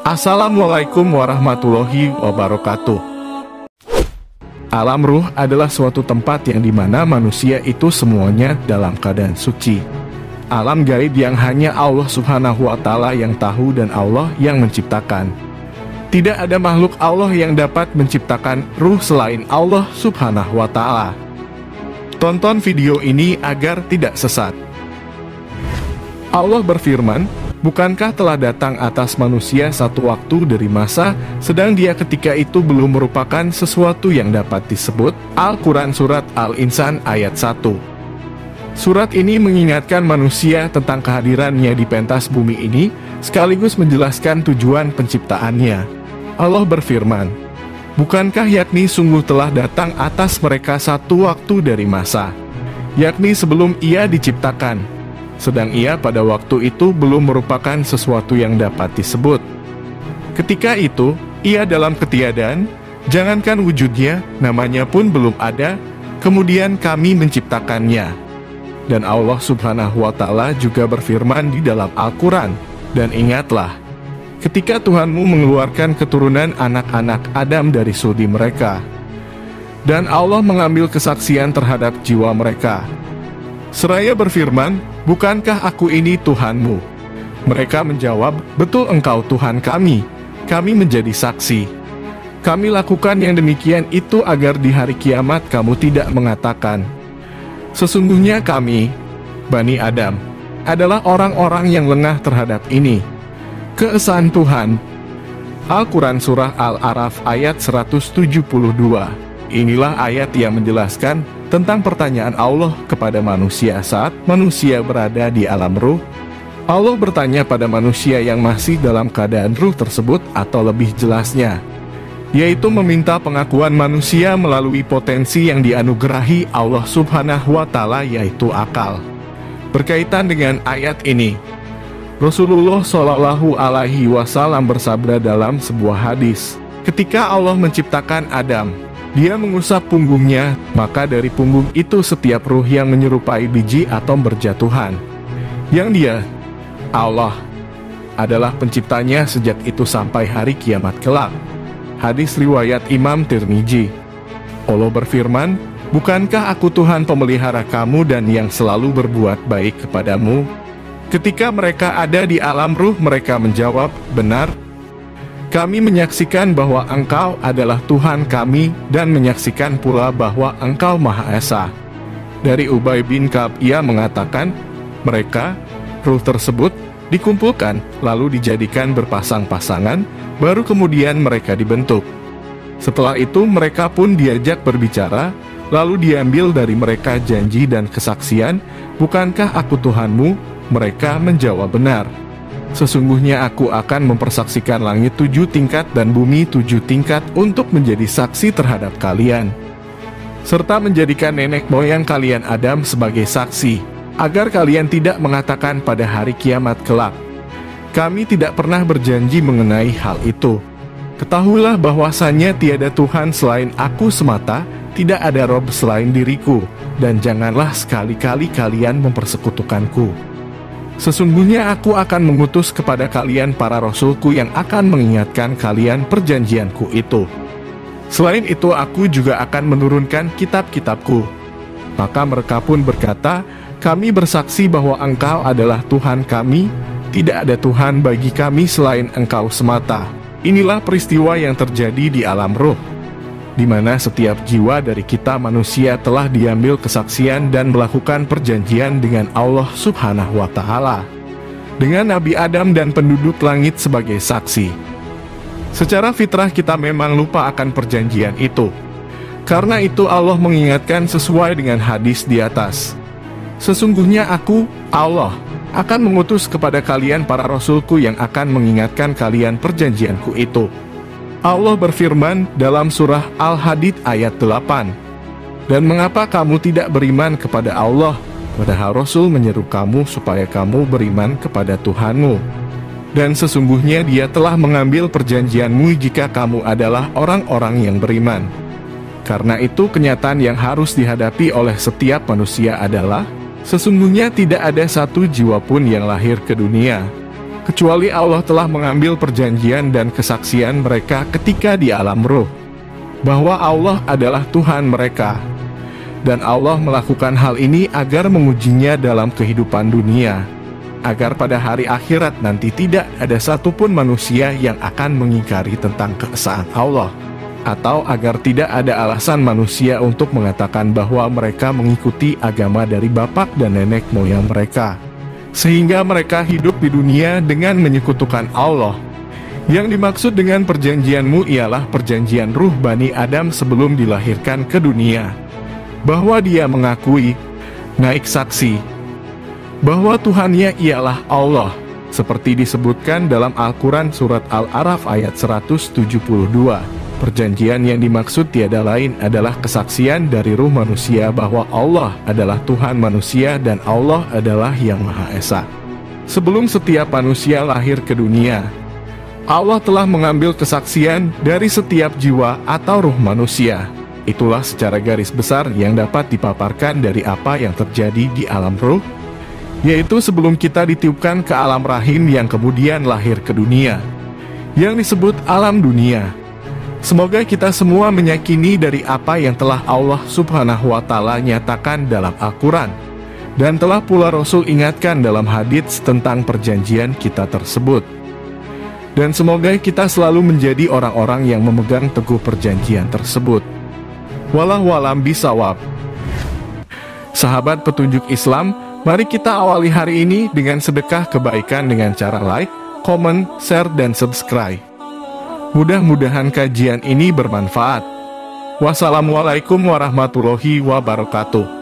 Assalamualaikum warahmatullahi wabarakatuh. Alam ruh adalah suatu tempat yang dimana manusia itu semuanya dalam keadaan suci. Alam gaib yang hanya Allah Subhanahu wa Ta'ala yang tahu dan Allah yang menciptakan. Tidak ada makhluk Allah yang dapat menciptakan ruh selain Allah Subhanahu wa Ta'ala. Tonton video ini agar tidak sesat. Allah berfirman, "Bukankah telah datang atas manusia satu waktu dari masa, sedang dia ketika itu belum merupakan sesuatu yang dapat disebut?" Al-Quran Surat Al-Insan ayat 1. Surat ini mengingatkan manusia tentang kehadirannya di pentas bumi ini, sekaligus menjelaskan tujuan penciptaannya. Allah berfirman, "Bukankah yakni sungguh telah datang atas mereka satu waktu dari masa, yakni sebelum ia diciptakan, sedang ia pada waktu itu belum merupakan sesuatu yang dapat disebut. Ketika itu, ia dalam ketiadaan, jangankan wujudnya, namanya pun belum ada, kemudian kami menciptakannya." Dan Allah Subhanahu wa Ta'ala juga berfirman di dalam Al-Quran, "Dan ingatlah, ketika Tuhanmu mengeluarkan keturunan anak-anak Adam dari sulbi mereka, dan Allah mengambil kesaksian terhadap jiwa mereka. Seraya berfirman, 'Bukankah aku ini Tuhanmu?' Mereka menjawab, 'Betul engkau Tuhan kami menjadi saksi. Kami lakukan yang demikian itu agar di hari kiamat kamu tidak mengatakan, sesungguhnya kami, Bani Adam, adalah orang-orang yang lengah terhadap ini.'" Keesaan Tuhan. Al-Quran Surah Al-A'raf ayat 172. Inilah ayat yang menjelaskan tentang pertanyaan Allah kepada manusia saat manusia berada di alam ruh. Allah bertanya pada manusia yang masih dalam keadaan ruh tersebut, atau lebih jelasnya, yaitu meminta pengakuan manusia melalui potensi yang dianugerahi Allah Subhanahu wa Ta'ala, yaitu akal. Berkaitan dengan ayat ini, Rasulullah Shallallahu Alaihi Wasallam bersabda dalam sebuah hadis, ketika Allah menciptakan Adam, Dia mengusap punggungnya, maka dari punggung itu setiap ruh yang menyerupai biji atom berjatuhan. Yang Dia, Allah, adalah penciptanya sejak itu sampai hari kiamat kelak. Hadis riwayat Imam Tirmizi. Allah berfirman, "Bukankah aku Tuhan pemelihara kamu dan yang selalu berbuat baik kepadamu?" Ketika mereka ada di alam ruh, mereka menjawab, "Benar. Kami menyaksikan bahwa Engkau adalah Tuhan kami dan menyaksikan pula bahwa Engkau Maha Esa." Dari Ubay bin Ka'ab, ia mengatakan, mereka, ruh tersebut, dikumpulkan, lalu dijadikan berpasang-pasangan, baru kemudian mereka dibentuk. Setelah itu mereka pun diajak berbicara, lalu diambil dari mereka janji dan kesaksian, "Bukankah aku Tuhanmu?" Mereka menjawab, "Benar. Sesungguhnya aku akan mempersaksikan langit 7 tingkat dan bumi 7 tingkat untuk menjadi saksi terhadap kalian, serta menjadikan nenek moyang kalian Adam sebagai saksi, agar kalian tidak mengatakan pada hari kiamat kelak, kami tidak pernah berjanji mengenai hal itu. Ketahuilah bahwasanya tiada Tuhan selain aku semata, tidak ada Rob selain diriku, dan janganlah sekali-kali kalian mempersekutukanku. Sesungguhnya aku akan mengutus kepada kalian para rasulku yang akan mengingatkan kalian perjanjianku itu. Selain itu aku juga akan menurunkan kitab-kitabku." Maka mereka pun berkata, "Kami bersaksi bahwa Engkau adalah Tuhan kami, tidak ada Tuhan bagi kami selain Engkau semata." Inilah peristiwa yang terjadi di alam ruh, di mana setiap jiwa dari kita manusia telah diambil kesaksian dan melakukan perjanjian dengan Allah Subhanahu wa Ta'ala, dengan Nabi Adam dan penduduk langit sebagai saksi. Secara fitrah kita memang lupa akan perjanjian itu. Karena itu Allah mengingatkan sesuai dengan hadis di atas, "Sesungguhnya aku, Allah, akan mengutus kepada kalian para rasulku yang akan mengingatkan kalian perjanjianku itu." Allah berfirman dalam surah Al-Hadid ayat 8, "Dan mengapa kamu tidak beriman kepada Allah, padahal Rasul menyeru kamu supaya kamu beriman kepada Tuhanmu? Dan sesungguhnya Dia telah mengambil perjanjianmu jika kamu adalah orang-orang yang beriman." Karena itu kenyataan yang harus dihadapi oleh setiap manusia adalah, sesungguhnya tidak ada satu jiwa pun yang lahir ke dunia, kecuali Allah telah mengambil perjanjian dan kesaksian mereka ketika di alam roh, bahwa Allah adalah Tuhan mereka. Dan Allah melakukan hal ini agar mengujinya dalam kehidupan dunia, agar pada hari akhirat nanti tidak ada satupun manusia yang akan mengingkari tentang keesaan Allah, atau agar tidak ada alasan manusia untuk mengatakan bahwa mereka mengikuti agama dari bapak dan nenek moyang mereka, sehingga mereka hidup di dunia dengan menyekutukan Allah. Yang dimaksud dengan perjanjianmu ialah perjanjian ruh Bani Adam sebelum dilahirkan ke dunia, bahwa dia mengakui, naik saksi, bahwa Tuhannya ialah Allah, seperti disebutkan dalam Al-Quran Surat Al-A'raf ayat 172. Perjanjian yang dimaksud tiada lain adalah kesaksian dari ruh manusia bahwa Allah adalah Tuhan manusia dan Allah adalah Yang Maha Esa. Sebelum setiap manusia lahir ke dunia, Allah telah mengambil kesaksian dari setiap jiwa atau ruh manusia. Itulah secara garis besar yang dapat dipaparkan dari apa yang terjadi di alam ruh, yaitu sebelum kita ditiupkan ke alam rahim yang kemudian lahir ke dunia, yang disebut alam dunia. Semoga kita semua meyakini dari apa yang telah Allah Subhanahu wa Ta'ala nyatakan dalam Al-Quran, dan telah pula Rasul ingatkan dalam hadits tentang perjanjian kita tersebut. Dan semoga kita selalu menjadi orang-orang yang memegang teguh perjanjian tersebut. Wallahu a'lam bishawab. Sahabat petunjuk Islam, mari kita awali hari ini dengan sedekah kebaikan dengan cara like, komen, share, dan subscribe. Mudah-mudahan kajian ini bermanfaat. Wassalamualaikum warahmatullahi wabarakatuh.